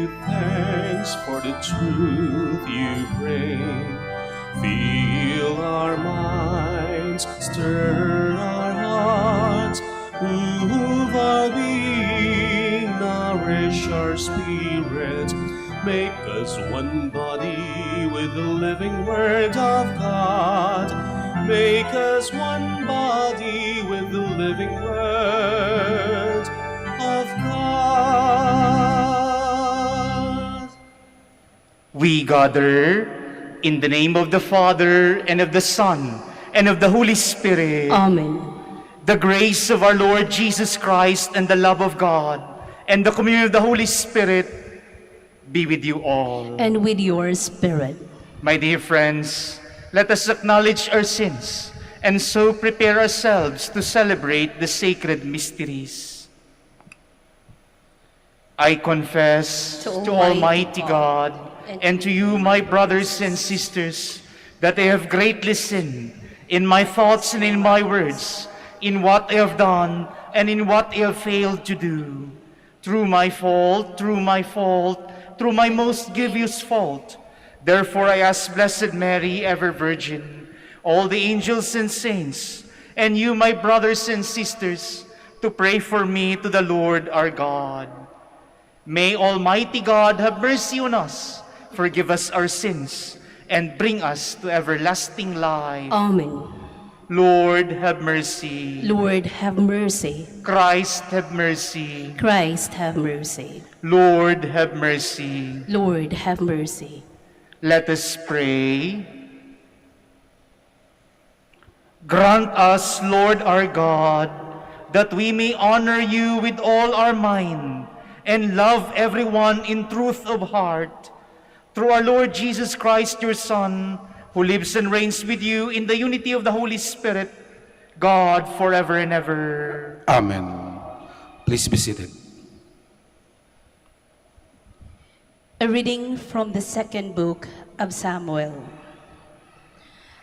you thanks for the truth you bring. Fill our minds, stir our hearts, move our being, nourish our spirits. Make us one body with the living Word of God. Make us one body with the living Word of God. We gather in the name of the Father, and of the Son, and of the Holy Spirit. Amen. The grace of our Lord Jesus Christ, and the love of God, and the communion of the Holy Spirit be with you all. And with your spirit. My dear friends, let us acknowledge our sins and so prepare ourselves to celebrate the sacred mysteries. I confess to Almighty God and to you, my brothers and sisters, that I have greatly sinned in my thoughts and in my words, in what I have done and in what I have failed to do. Through my fault, through my most grievous fault. Therefore I ask Blessed Mary, ever Virgin, all the angels and saints, and you, my brothers and sisters, to pray for me to the Lord our God. May Almighty God have mercy on us, forgive us our sins, and bring us to everlasting life. Amen. Lord, have mercy. Lord, have mercy. Christ, have mercy. Christ, have mercy. Lord, have mercy. Lord, have mercy. Let us pray. Grant us, Lord our God, that we may honor you with all our mind and love everyone in truth of heart. Through our Lord Jesus Christ, your Son, who lives and reigns with you in the unity of the Holy Spirit, God, forever and ever. Amen. Please be seated. A reading from the second book of Samuel.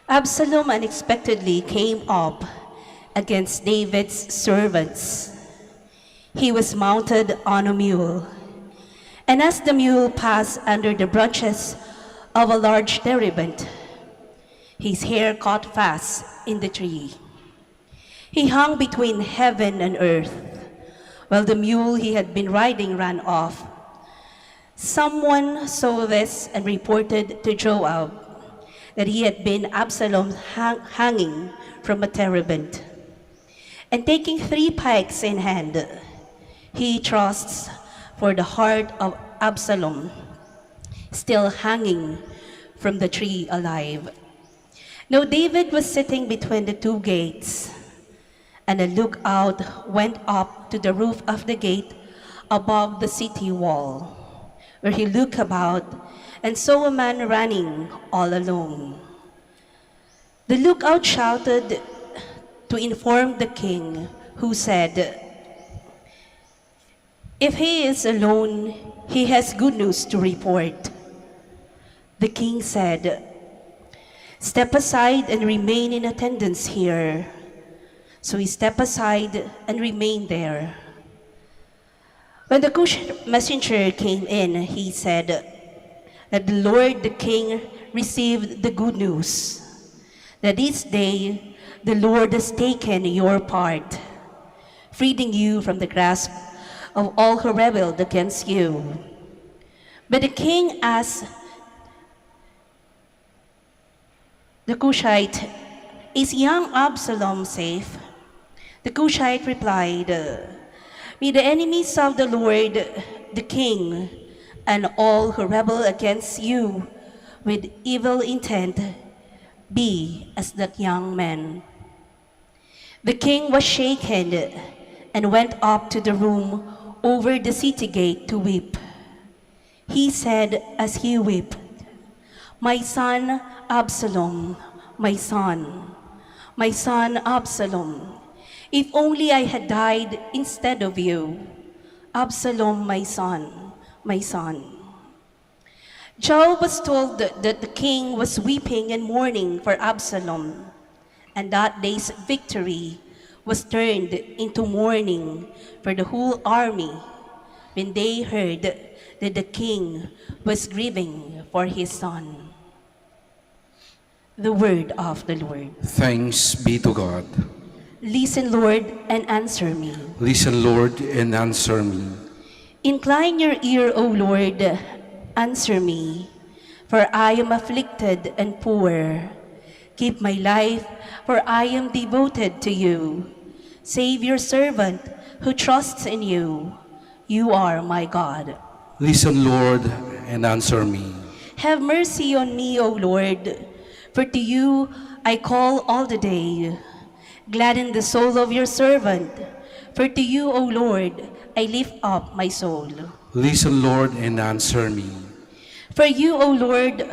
Absalom unexpectedly came up against David's servants. He was mounted on a mule, and as the mule passed under the branches of a large terebinth, his hair caught fast in the tree. He hung between heaven and earth, while the mule he had been riding ran off. Someone saw this and reported to Joab that he had been Absalom hanging from a terebinth. And taking 3 pikes in hand, he thrusts for the heart of Absalom, still hanging from the tree alive. Now David was sitting between the 2 gates, and a lookout went up to the roof of the gate above the city wall, where he looked about and saw a man running all alone. The lookout shouted to inform the king, who said, "If he is alone, he has good news to report." The king said, "Step aside and remain in attendance here." So he stepped aside and remained there. When the Cush messenger came in, he said that the Lord the king received the good news, that this day the Lord has taken your part, freeing you from the grasp of all who rebelled against you. But the king asked the Cushite, "Is young Absalom safe?" The Cushite replied, "May the enemies of the Lord, the king, and all who rebel against you with evil intent be as that young man." The king was shaken and went up to the room over the city gate to weep. He said as he wept, "My son Absalom, my son Absalom, if only I had died instead of you. Absalom, my son, my son." Joab was told that the king was weeping and mourning for Absalom, and that day's victory was turned into mourning for the whole army when they heard that the king was grieving for his son. The word of the Lord. Thanks be to God. Listen, Lord, and answer me. Listen, Lord, and answer me. Incline your ear, O Lord, answer me, for I am afflicted and poor. Keep my life, for I am devoted to you. Save your servant who trusts in you. You are my God. Listen, Lord, and answer me. Have mercy on me, O Lord, for to you I call all the day. Gladden the soul of your servant, for to you, O Lord, I lift up my soul. Listen, Lord, and answer me. For you, O Lord,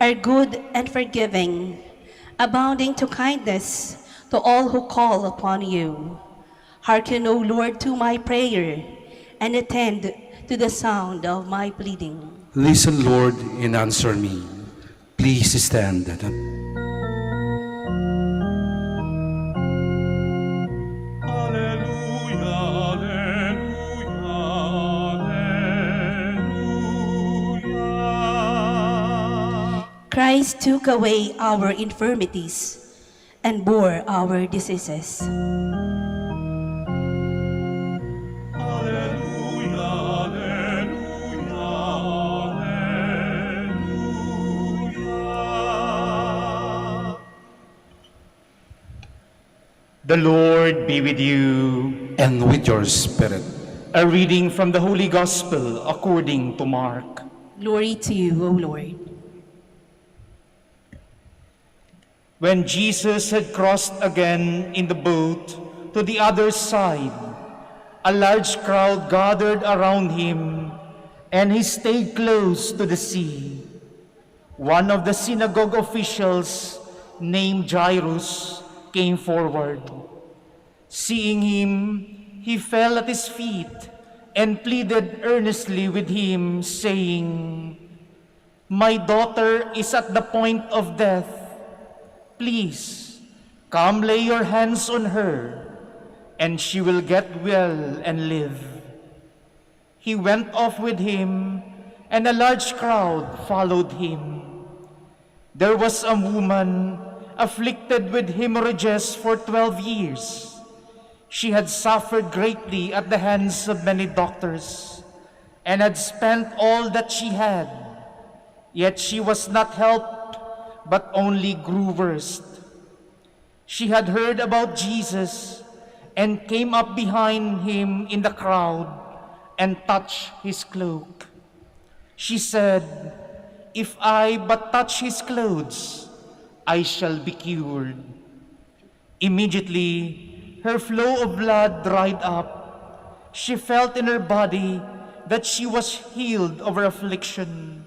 are good and forgiving, abounding to kindness to all who call upon you. Hearken, O Lord, to my prayer, and attend to the sound of my pleading. Listen, Lord, and answer me. Please stand. Alleluia, alleluia, alleluia. Christ took away our infirmities and bore our diseases. Alleluia, alleluia, alleluia. The Lord be with you. And with your spirit. A reading from the Holy Gospel according to Mark. Glory to you, O Lord. When Jesus had crossed again in the boat to the other side, a large crowd gathered around him, and he stayed close to the sea. One of the synagogue officials, named Jairus, came forward. Seeing him, he fell at his feet and pleaded earnestly with him, saying, "My daughter is at the point of death. Please, come lay your hands on her, and she will get well and live." He went off with him, and a large crowd followed him. There was a woman afflicted with hemorrhages for 12 years. She had suffered greatly at the hands of many doctors, and had spent all that she had. Yet she was not helped, but only grew worse. She had heard about Jesus and came up behind him in the crowd and touched his cloak. She said, "If I but touch his clothes, I shall be cured." Immediately, her flow of blood dried up. She felt in her body that she was healed of her affliction.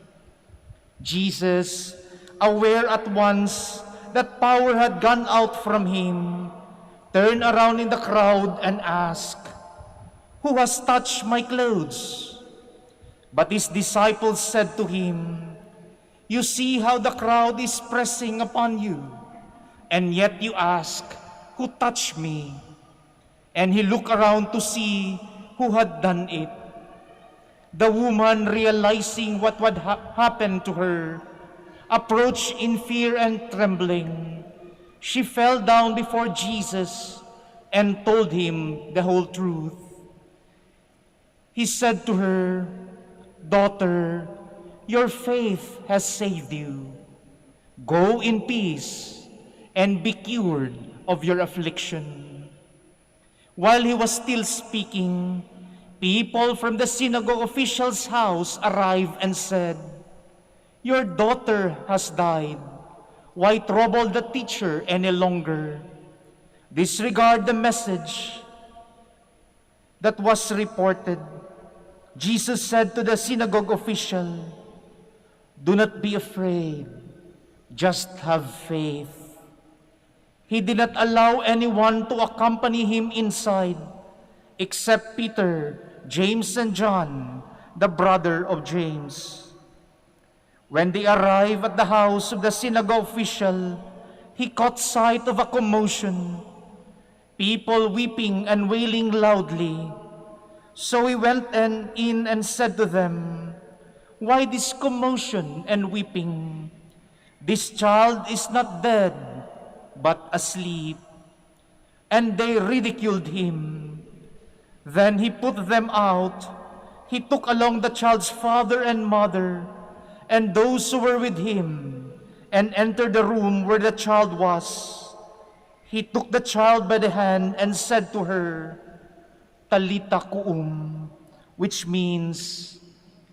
Jesus, aware at once that power had gone out from him, turned around in the crowd and asked, "Who has touched my clothes?" But his disciples said to him, "You see how the crowd is pressing upon you, and yet you ask, 'Who touched me?'" And he looked around to see who had done it. The woman, realizing what would happen to her, approached in fear and trembling. She fell down before Jesus and told him the whole truth. He said to her, "Daughter, your faith has saved you. Go in peace and be cured of your affliction." While he was still speaking, people from the synagogue official's house arrived and said, "Your daughter has died. Why trouble the teacher any longer?" Disregard the message that was reported. Jesus said to the synagogue official, "Do not be afraid, just have faith." He did not allow anyone to accompany him inside, except Peter, James, and John, the brother of James. When they arrived at the house of the synagogue official, he caught sight of a commotion, people weeping and wailing loudly. So he went in and said to them, Why this commotion and weeping? This child is not dead, but asleep. And they ridiculed him. Then he put them out. He took along the child's father and mother, and those who were with him, and entered the room where the child was. He took the child by the hand and said to her, Talita koum, which means,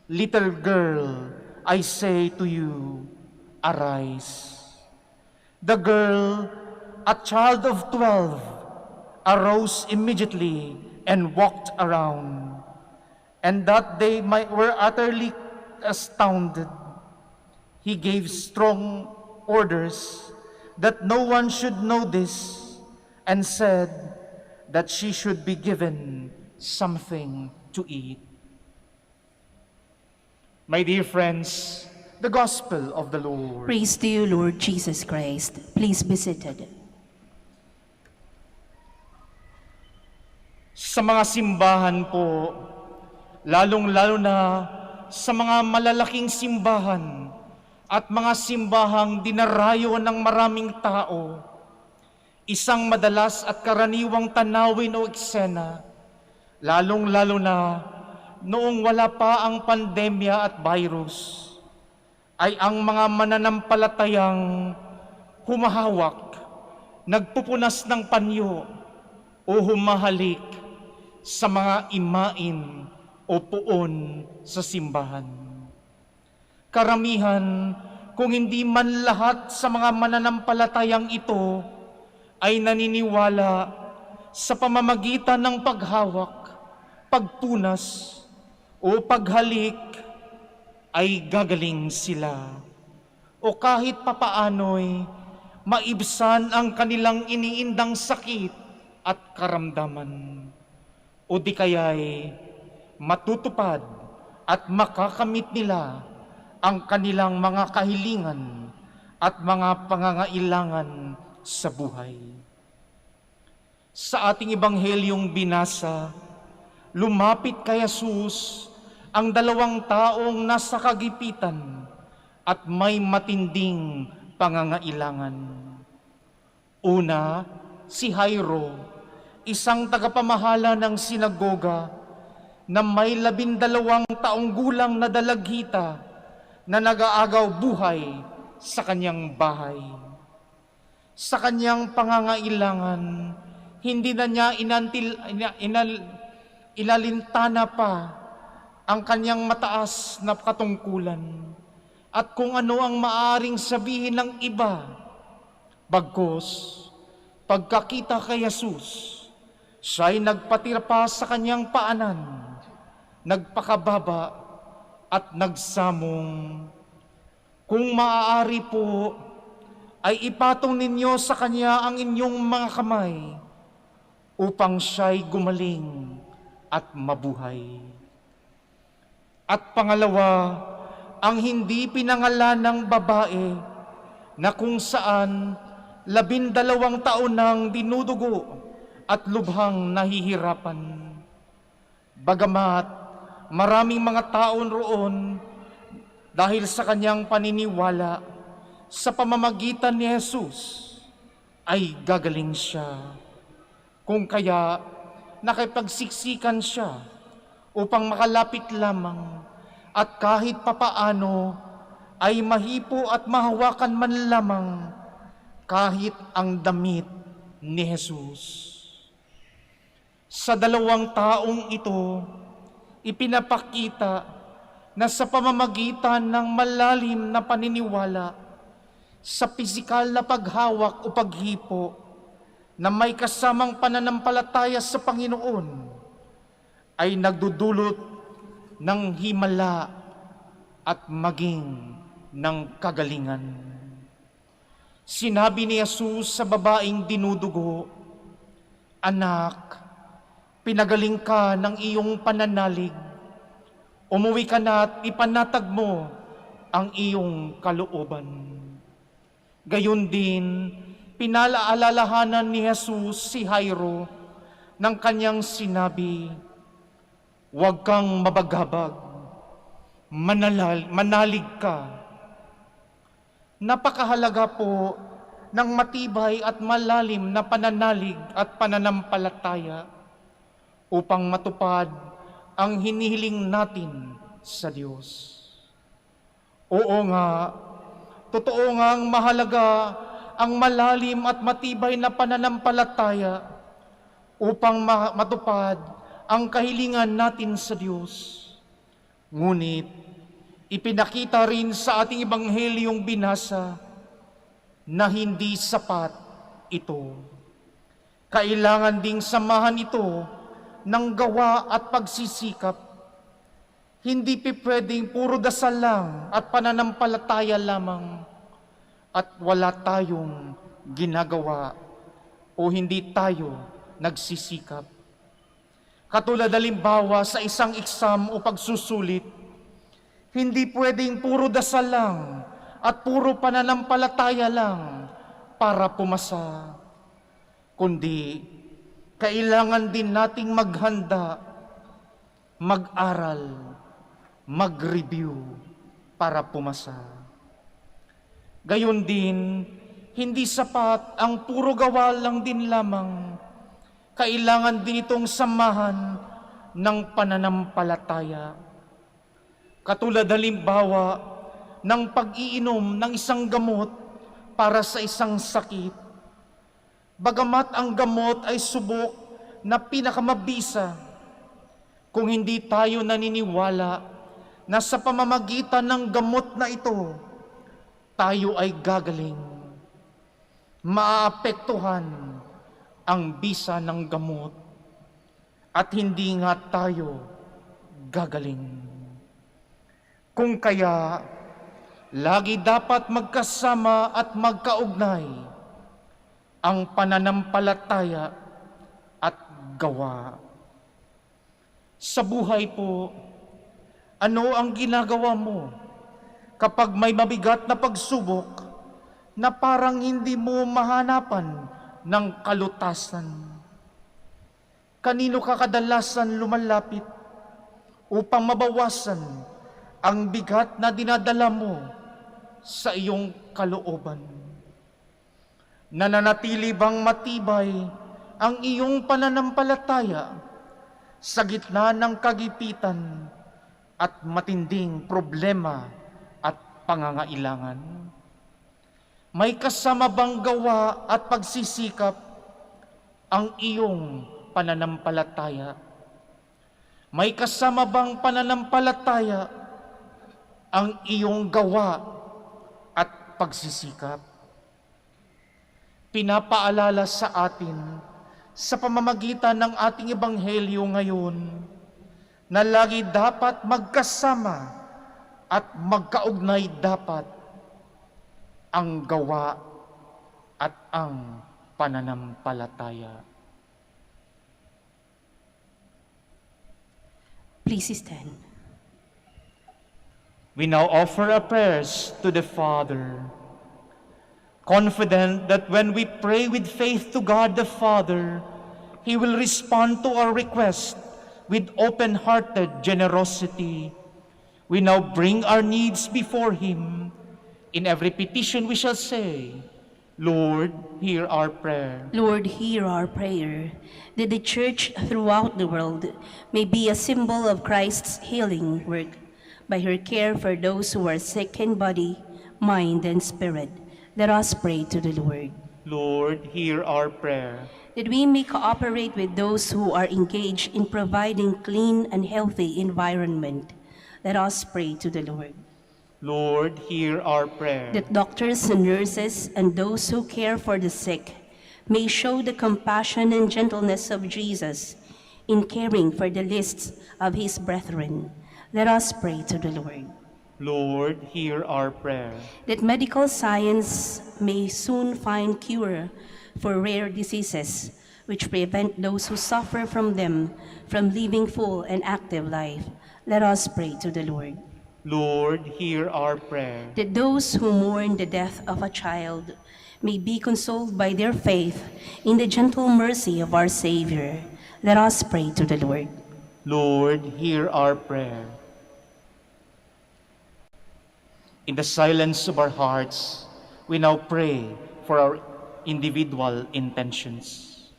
little girl, I say to you, arise. The girl, a child of 12, arose immediately and walked around, and that they were utterly astounded. He gave strong orders that no one should know this, and said that she should be given something to eat. My dear friends, the Gospel of the Lord. Praise to you, Lord Jesus Christ. Please be seated. Sa mga simbahan po, lalong-lalo na sa mga malalaking simbahan at mga simbahang dinarayo ng maraming tao, isang madalas at karaniwang tanawin o eksena, lalong-lalo na noong wala pa ang pandemya at virus, ay ang mga mananampalatayang humahawak, nagpupunas ng panyo o humahalik sa mga imain o puon sa simbahan. Karamihan, kung hindi man lahat sa mga mananampalatayang ito ay naniniwala sa pamamagitan ng paghawak, pagpunas o paghalik ay gagaling sila. O kahit papaano'y maibsan ang kanilang iniindang sakit at karamdaman. O di kaya'y matutupad at makakamit nila ang kanilang mga kahilingan at mga pangangailangan sa buhay. Sa ating Ebanghelyong binasa, lumapit kay Jesus ang 2 taong nasa kagipitan at may matinding pangangailangan. Una, si Jairo, isang tagapamahala ng sinagoga na may 12 taong gulang na dalaghita na nag-aagaw buhay sa kanyang bahay. Sa kanyang pangangailangan, hindi na niya ilalintana pa ang kanyang mataas na katungkulan at kung ano ang maaring sabihin ng iba. Bagkus, pagkakita kay Jesus, siya'y nagpatira pa sa kanyang paanan, nagpakababa at nagsamong, kung maaari po, ay ipatong ninyo sa kanya ang inyong mga kamay upang siya'y gumaling at mabuhay. At pangalawa, ang hindi pinangalan ng babae na kung saan 12 taon nang dinudugo at lubhang nahihirapan. Bagamat maraming mga taon roon dahil sa kanyang paniniwala sa pamamagitan ni Jesus ay gagaling siya. Kung kaya nakipagsiksikan siya upang makalapit lamang at kahit papaano ay mahipo at mahawakan man lamang kahit ang damit ni Jesus. Sa 2 taong ito, ipinapakita na sa pamamagitan ng malalim na paniniwala sa pisikal na paghawak o paghipo na may kasamang pananampalataya sa Panginoon ay nagdudulot ng himala at maging ng kagalingan. Sinabi ni Jesus sa babaeng dinudugo, Anak, pinagaling ka ng iyong pananalig. Umuwi ka na at ipanatag mo ang iyong kalooban. Gayon din, pinaalalahanan ni Jesus si Jairo ng kanyang sinabi, Huwag kang mabaghabag, manalig ka. Napakahalaga po ng matibay at malalim na pananalig at pananampalataya upang matupad ang hinihiling natin sa Diyos. Oo nga, totoo ngang mahalaga ang malalim at matibay na pananampalataya upang matupad ang kahilingan natin sa Diyos. Ngunit, ipinakita rin sa ating ebanghelyong binasa na hindi sapat ito. Kailangan ding samahan ito ng gawa at pagsisikap. Hindi pwedeng puro dasal lang at pananampalataya lamang at wala tayong ginagawa o hindi tayo nagsisikap. Katulad halimbawa sa isang exam o pagsusulit, hindi pwedeng puro dasal lang at puro pananampalataya lang para pumasa, kundi kailangan din nating maghanda, mag-aral, mag-review para pumasa. Gayon din, hindi sapat ang puro gawa lang din lamang. Kailangan din itong samahan ng pananampalataya. Katulad halimbawa ng pag-iinom ng isang gamot para sa isang sakit. Bagamat ang gamot ay subok na pinakamabisa, kung hindi tayo naniniwala na sa pamamagitan ng gamot na ito, tayo ay gagaling, maaapektuhan ang bisa ng gamot at hindi nga tayo gagaling. Kung kaya, lagi dapat magkasama at magkaugnay ang pananampalataya at gawa. Sa buhay po, ano ang ginagawa mo kapag may mabigat na pagsubok na parang hindi mo mahanapan ng kalutasan? Kanino ka kadalasan lumalapit upang mabawasan ang bigat na dinadala mo sa iyong kalooban? Nananatili bang matibay ang iyong pananampalataya sa gitna ng kagipitan at matinding problema at pangangailangan? May kasama bang gawa at pagsisikap ang iyong pananampalataya? May kasama bang pananampalataya ang iyong gawa at pagsisikap? Pinapaalala sa atin sa pamamagitan ng ating ebanghelyo ngayon na lagi dapat magkasama at magkaugnay dapat ang gawa at ang pananampalataya. Please stand. We now offer our prayers to the Father, confident that when we pray with faith to God the Father, He will respond to our request with open-hearted generosity. We now bring our needs before Him. In every petition we shall say, Lord, hear our prayer. Lord, hear our prayer, that the Church throughout the world may be a symbol of Christ's healing work by her care for those who are sick in body, mind, and spirit. Let us pray to the Lord. Lord, hear our prayer. That we may cooperate with those who are engaged in providing clean and healthy environment. Let us pray to the Lord. Lord, hear our prayer. That doctors and nurses and those who care for the sick may show the compassion and gentleness of Jesus in caring for the least of his brethren. Let us pray to the Lord. Lord, hear our prayer. That medical science may soon find cure for rare diseases which prevent those who suffer from them from living full and active life. Let us pray to the Lord. Lord, hear our prayer. That those who mourn the death of a child may be consoled by their faith in the gentle mercy of our Savior. Let us pray to the Lord. Lord, hear our prayer. In the silence of our hearts, we now pray for our individual intentions.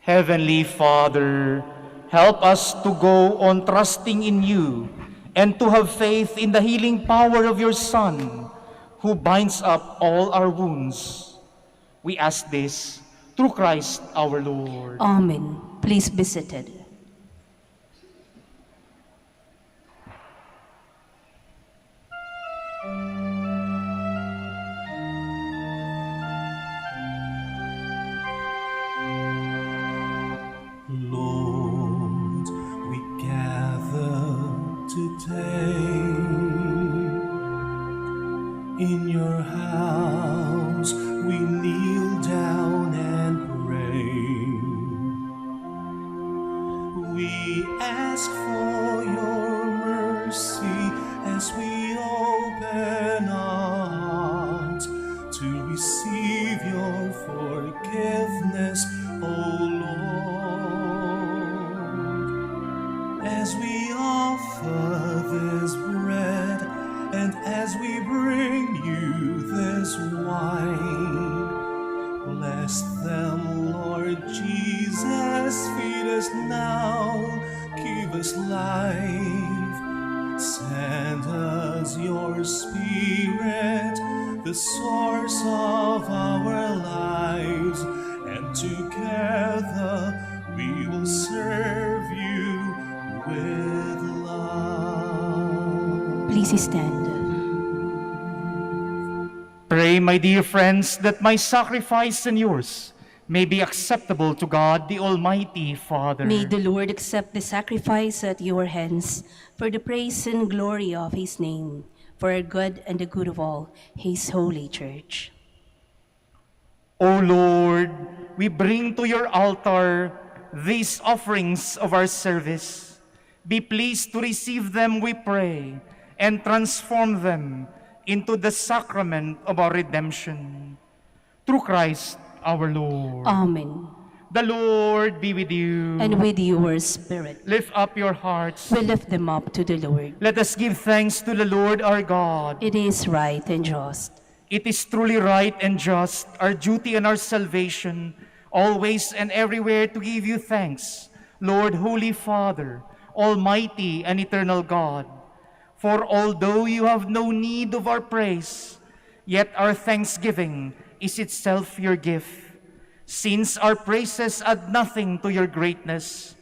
Heavenly Father, help us to go on trusting in you and to have faith in the healing power of your Son, who binds up all our wounds. We ask this through Christ our Lord. Amen. Please be seated. Lord, we gather today in your house. We kneel down and pray. We ask for your mercy as we open our hearts to receive your forgiveness, O Lord. As we offer this bread and as we bring you this wine, bless them, Lord Jesus. Feed us now, give us life. Send us your Spirit, the source of our lives, and together we will serve you with love. Please stand. Pray, my dear friends, that my sacrifice and yours may be acceptable to God, the Almighty Father. May the Lord accept the sacrifice at your hands for the praise and glory of his name, for our good and the good of all his holy church. O Lord, we bring to your altar these offerings of our service. Be pleased to receive them, we pray, and transform them into the sacrament of our redemption. Through Christ our Lord. Amen. The Lord be with you. And with your spirit, Lift up your hearts. we lift them up to the Lord. Let us give thanks to the Lord our God. It is right and just. It is truly right and just, our duty and our salvation, always and everywhere to give you thanks, Lord, Holy Father, Almighty and eternal God. For although you have no need of our praise, yet our thanksgiving is itself your gift, since our praises add nothing to your greatness,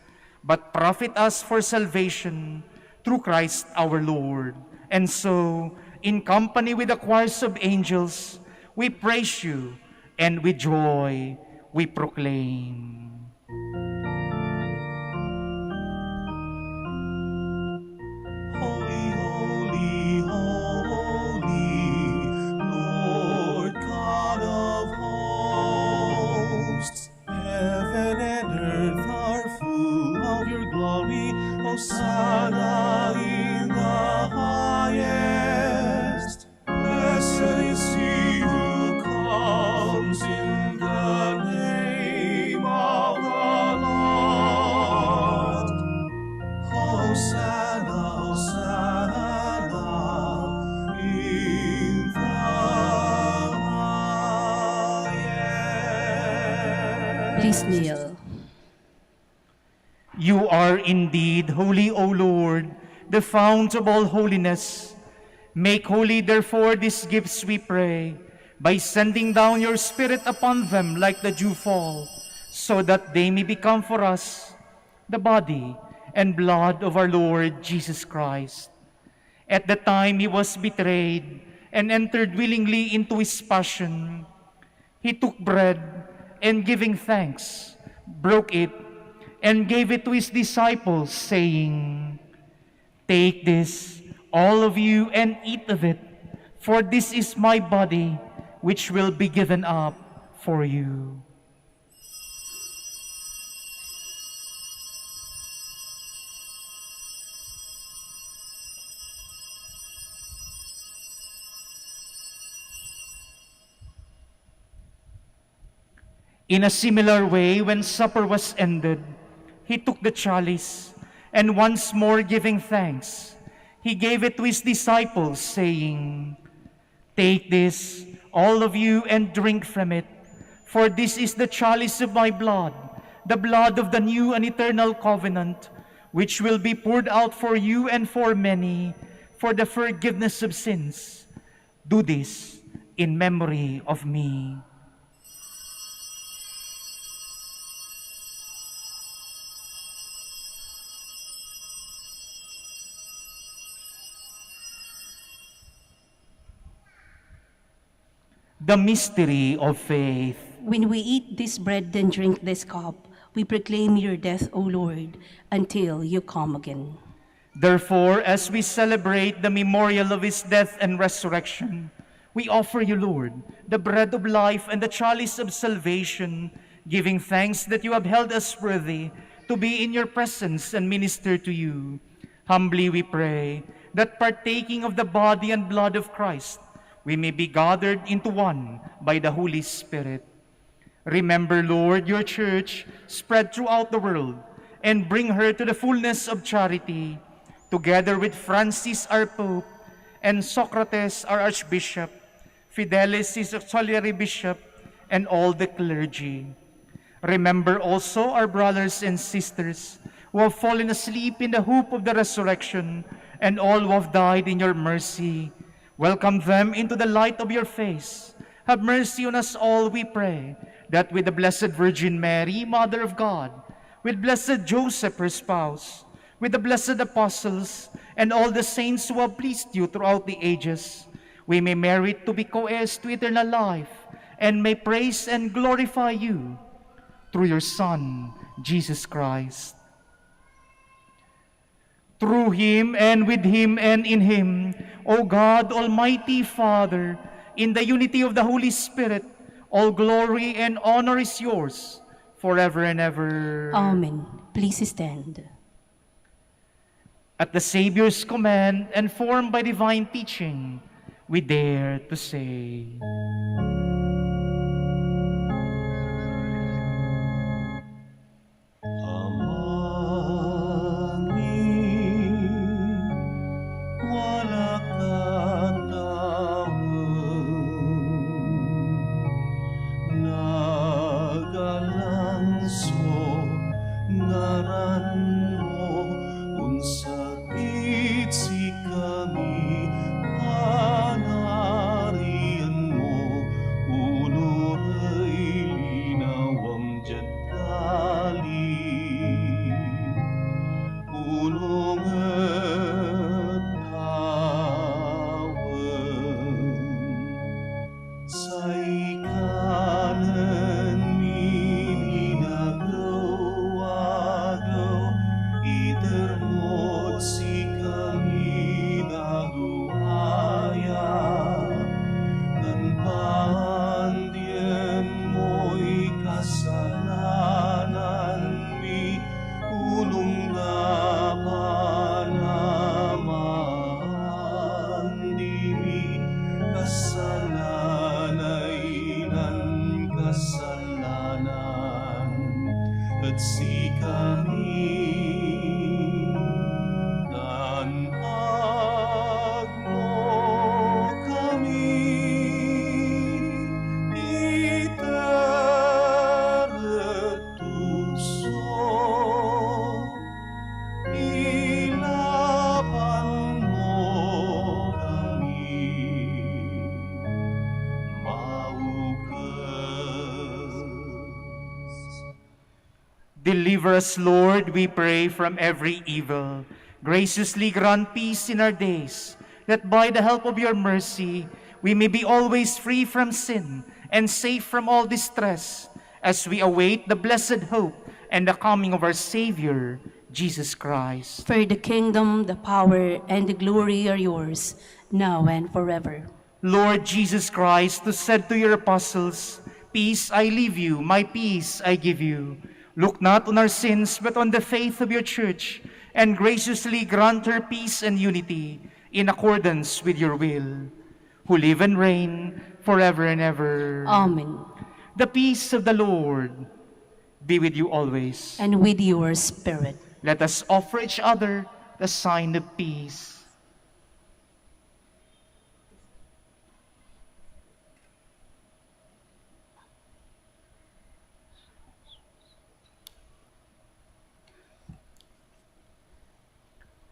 but profit us for salvation through Christ our Lord. And so, in company with the choirs of angels, we praise you, and with joy we proclaim. Holy, holy, holy, Lord God of hosts. Heaven and earth are full of your glory. Hosanna in the highest. Blessed is he who comes in the name of the Lord. Hosanna, Hosanna in the highest. Please kneel. You are indeed holy, O Lord, the fount of all holiness. Make holy, therefore, these gifts, we pray, by sending down your Spirit upon them like the dewfall, so that they may become for us the body and blood of our Lord Jesus Christ. At the time he was betrayed and entered willingly into his passion, he took bread and giving thanks, broke it, and gave it to his disciples, saying, "Take this, all of you, and eat of it, for this is my body, which will be given up for you." In a similar way, when supper was ended, he took the chalice, and once more giving thanks, he gave it to his disciples, saying, "Take this, all of you, and drink from it, for this is the chalice of my blood, the blood of the new and eternal covenant, which will be poured out for you and for many, for the forgiveness of sins. Do this in memory of me." The mystery of faith. When we eat this bread and drink this cup, we proclaim your death, O Lord, until you come again. Therefore, as we celebrate the memorial of his death and resurrection, we offer you, Lord, the bread of life and the chalice of salvation, giving thanks that you have held us worthy to be in your presence and minister to you. Humbly we pray that partaking of the body and blood of Christ, we may be gathered into one by the Holy Spirit. Remember, Lord, your church spread throughout the world, and bring her to the fullness of charity, together with Francis, our Pope, and Socrates, our Archbishop, Fidelis, his auxiliary bishop, and all the clergy. Remember also our brothers and sisters who have fallen asleep in the hope of the resurrection, and all who have died in your mercy. Welcome them into the light of your face. Have mercy on us all, we pray, that with the Blessed Virgin Mary, Mother of God, with blessed Joseph, her spouse, with the blessed apostles, and all the saints who have pleased you throughout the ages, we may merit to be co-heirs to eternal life, and may praise and glorify you through your Son, Jesus Christ. Through him, and with him, and in him, O God, Almighty Father, in the unity of the Holy Spirit, all glory and honor is yours forever and ever. Amen. Please stand. At the Savior's command and formed by divine teaching, we dare to say, Deliver us, Lord, we pray, from every evil. Graciously grant peace in our days, that by the help of your mercy, we may be always free from sin and safe from all distress, as we await the blessed hope and the coming of our Savior, Jesus Christ. For the kingdom, the power, and the glory are yours, now and forever. Lord Jesus Christ, who said to your apostles, "Peace I leave you, my peace I give you," look not on our sins, but on the faith of your church, and graciously grant her peace and unity in accordance with your will, who live and reign forever and ever. Amen. The peace of the Lord be with you always. and with your spirit. Let us offer each other the sign of peace.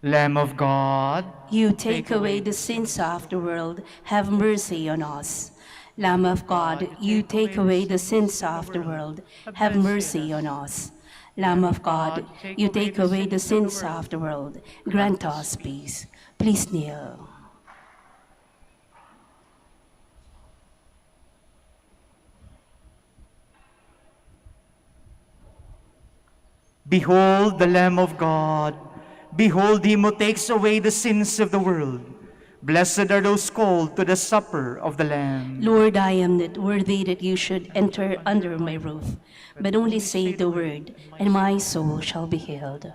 Lamb of God, You take away the sins of the world, have mercy on us. Lamb of God, you take away the sins of the world, have mercy on us. Lamb of God, you take away the sins of the world, grant us peace. Please kneel. behold the Lamb of God. Behold him who takes away the sins of the world. Blessed are those called to the supper of the Lamb. Lord, I am not worthy that you should enter under my roof, but only say the word, and my soul shall be healed.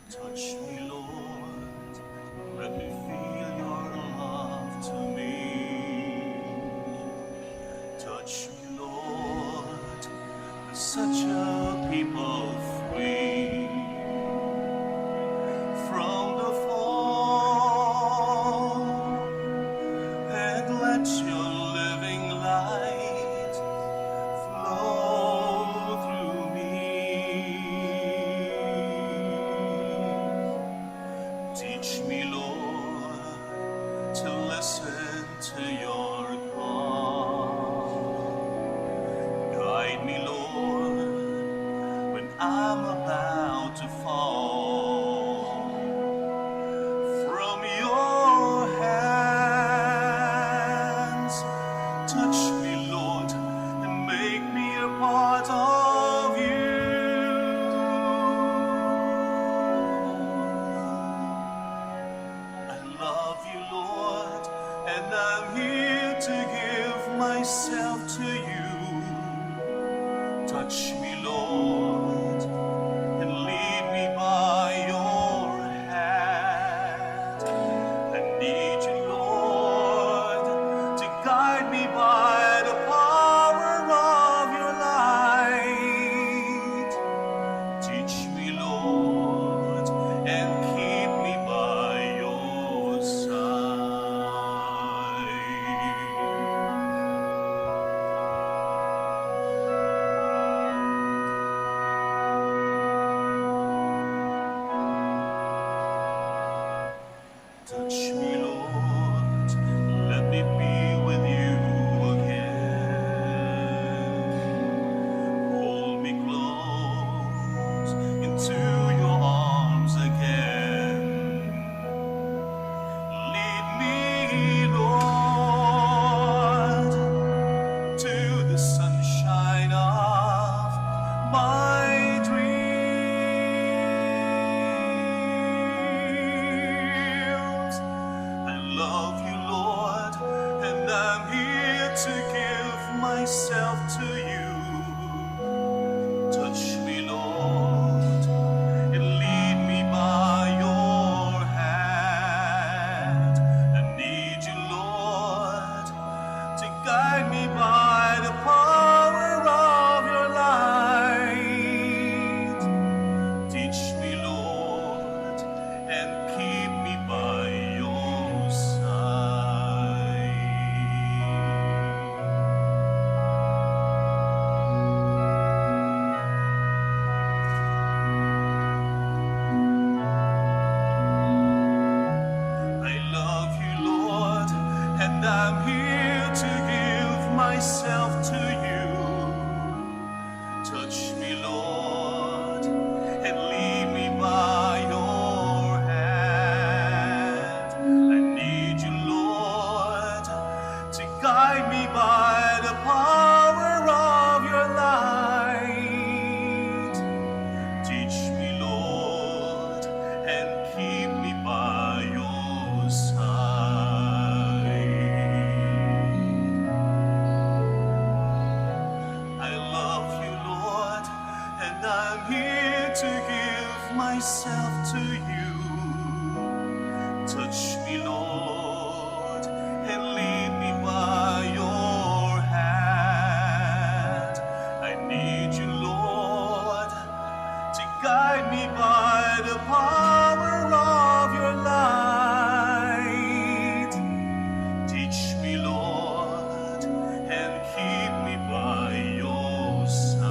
Touch me, Lord, let me feel your love to me. Touch me, Lord, with such a people free from the fall, and let your living light flow through me. Teach me, Lord, to listen to your call. Guide me, Lord, when I'm about to fall. From your hands, touch me, Lord, and make me a part of you. I love you, Lord, and I'm here to give myself to you. Touch me, Lord, and lead me by your hand. I need you, Lord, to guide me by the power of your light. Teach me, Lord, and keep me by your side. myself to you. Touch me, Lord, and lead me by your hand. I need you, Lord, to guide me by the power of your light. Teach me, Lord, and keep me by your side. I love you, Lord, and I'm here to give myself to you. Touch me, Lord, and lead me by your hand. I need you, Lord, to guide me by the power of your light. Teach me, Lord, and keep me by your side.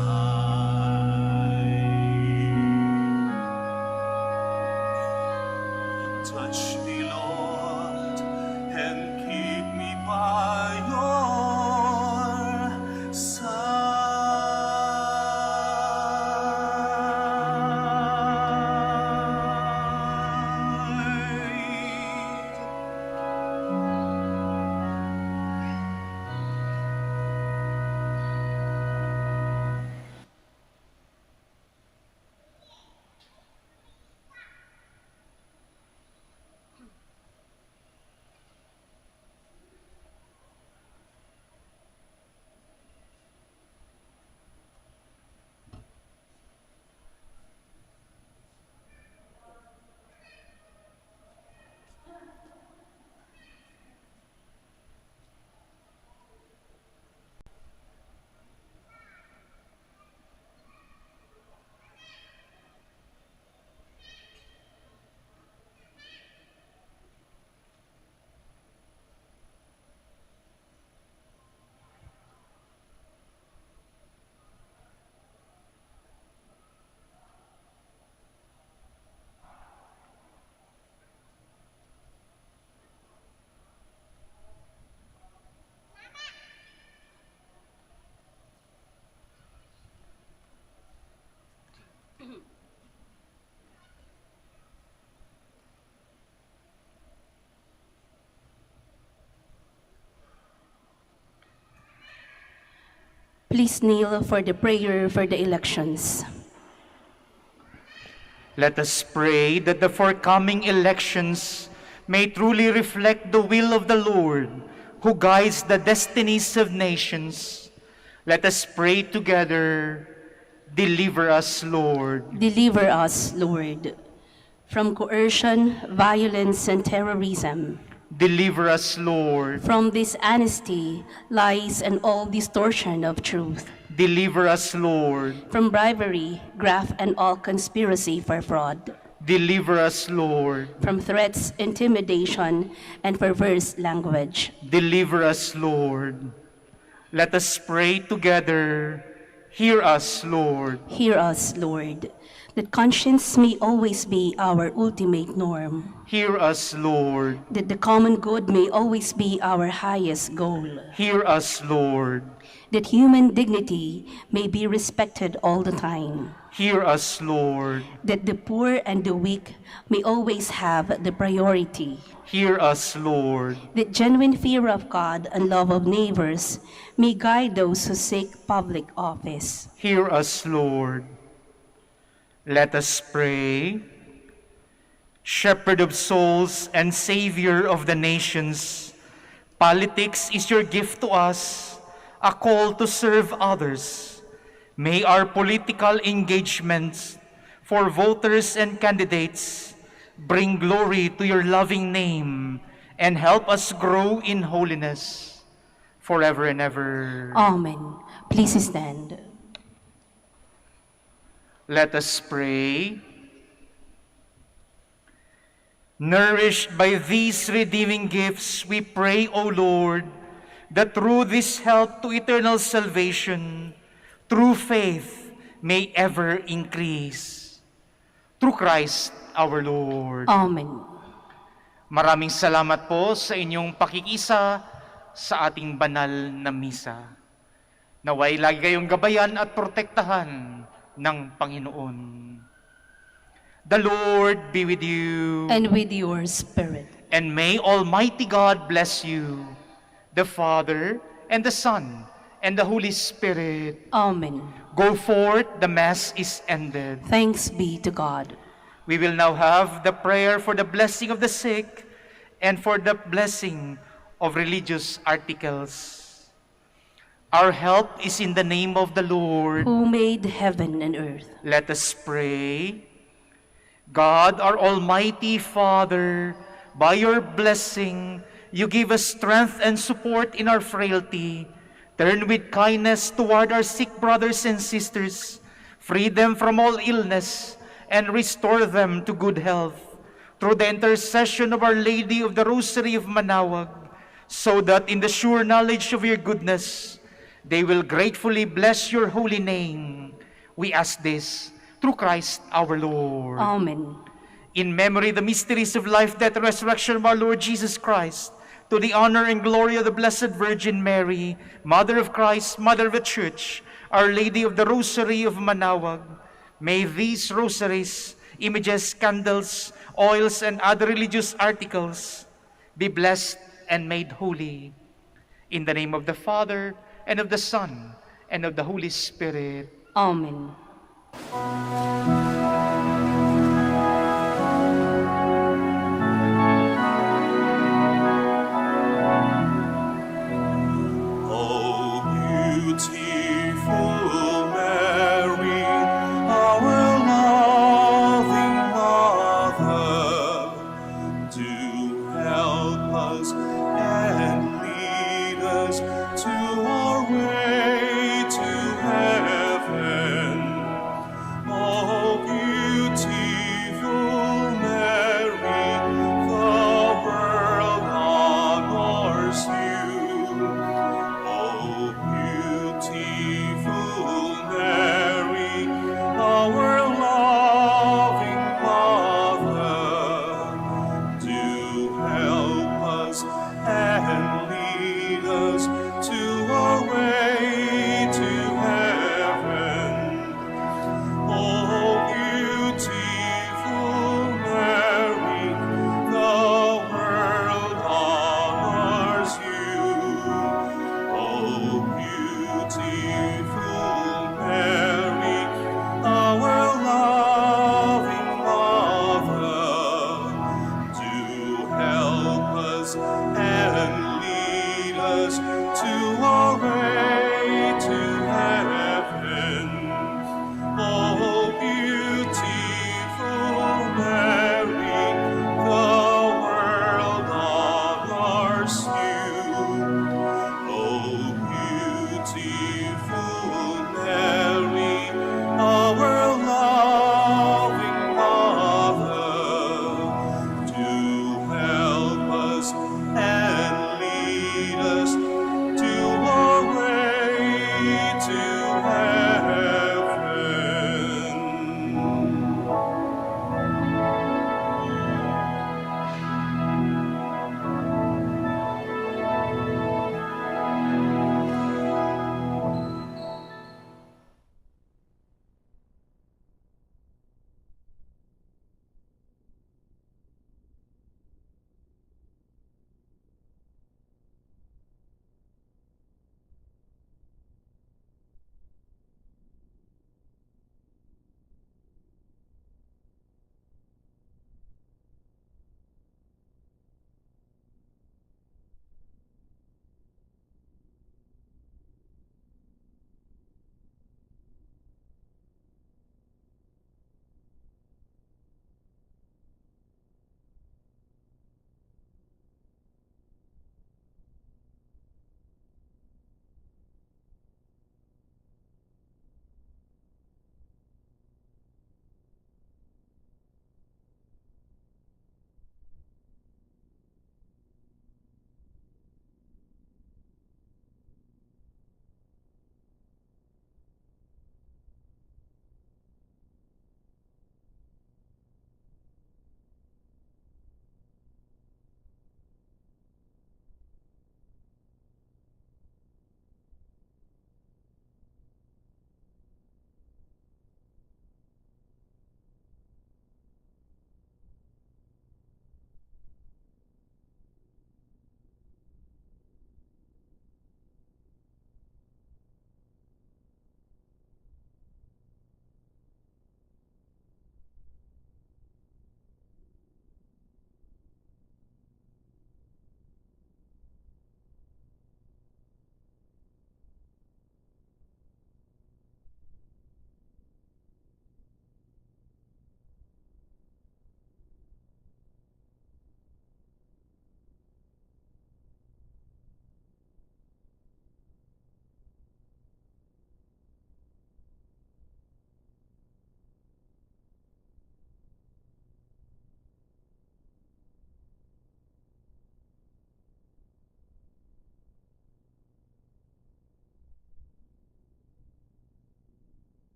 Touch me, Lord, and keep me by your side. Please kneel for the prayer for the elections. Let us pray that the forthcoming elections may truly reflect the will of the Lord, who guides the destinies of nations. Let us pray together. Deliver us, Lord. Deliver us, Lord, from coercion, violence, and terrorism, Deliver us, Lord. from dishonesty, lies, and all distortion of truth, Deliver us, Lord. from bribery, graft, and all conspiracy for fraud, Deliver us, Lord. from threats, intimidation, and perverse language. Deliver us, Lord. Let us pray together. Hear us, Lord. Hear us, Lord, that conscience may always be our ultimate norm, Hear us, Lord. that the common good may always be our highest goal, Hear us, Lord. that human dignity may be respected all the time, Hear us, Lord. that the poor and the weak may always have the priority, Hear us, Lord. that genuine fear of God and love of neighbors may guide those who seek public office. Hear us, Lord. Let us pray. Shepherd of souls and Savior of the nations, politics is your gift to us, a call to serve others. May our political engagements for voters and candidates bring glory to your loving name and help us grow in holiness forever and ever. Amen. Please stand. Let us pray. Nourished by these redeeming gifts, we pray, O Lord, that through this help to eternal salvation, through faith, may ever increase. Through Christ our Lord. Amen. Maraming salamat po sa inyong pakikisa sa ating banal na misa. Naway lagi kayong gabayan at protektahan ng Panginoon. The Lord be with you. And with your spirit. And may Almighty God bless you, the Father, and the Son, and the Holy Spirit. Amen. Go forth, the Mass is ended. Thanks be to God. We will now have the prayer for the blessing of the sick and for the blessing of religious articles. Our help is in the name of the Lord. Who made heaven and earth. Let us pray. God, our Almighty Father, by your blessing, you give us strength and support in our frailty. Turn with kindness toward our sick brothers and sisters, free them from all illness, and restore them to good health, through the intercession of Our Lady of the Rosary of Manaoag, so that in the sure knowledge of your goodness, they will gratefully bless your holy name. We ask this through Christ our Lord. Amen. In memory the mysteries of life, death, and resurrection of our Lord Jesus Christ, to the honor and glory of the Blessed Virgin Mary, Mother of Christ, Mother of the Church, Our Lady of the Rosary of Manaoag, may these rosaries, images, candles, oils, and other religious articles be blessed and made holy. In the name of the Father, and of the Son, and of the Holy Spirit. Amen. O beautiful Mary, our loving Mother, do help us and lead us to our way to heaven. O beautiful Mary, the world honors you. O beautiful Mary, our loving Mother, do help us and lead us to our way to heaven. O beautiful Mary, the world honors you. O beautiful Mary, our loving Mother, do help us and lead us to our